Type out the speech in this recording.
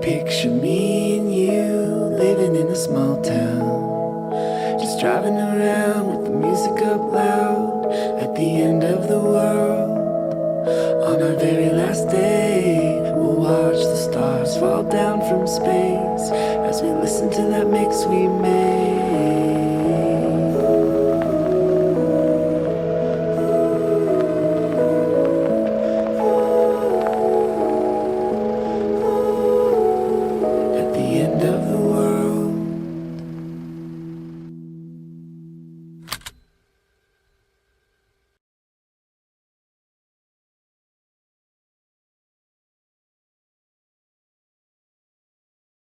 Picture me and you living in a small town, just driving around with the music up loud at the end of the world. On our very last day, we'll watch the stars fall down from space as we listen to that mix we made.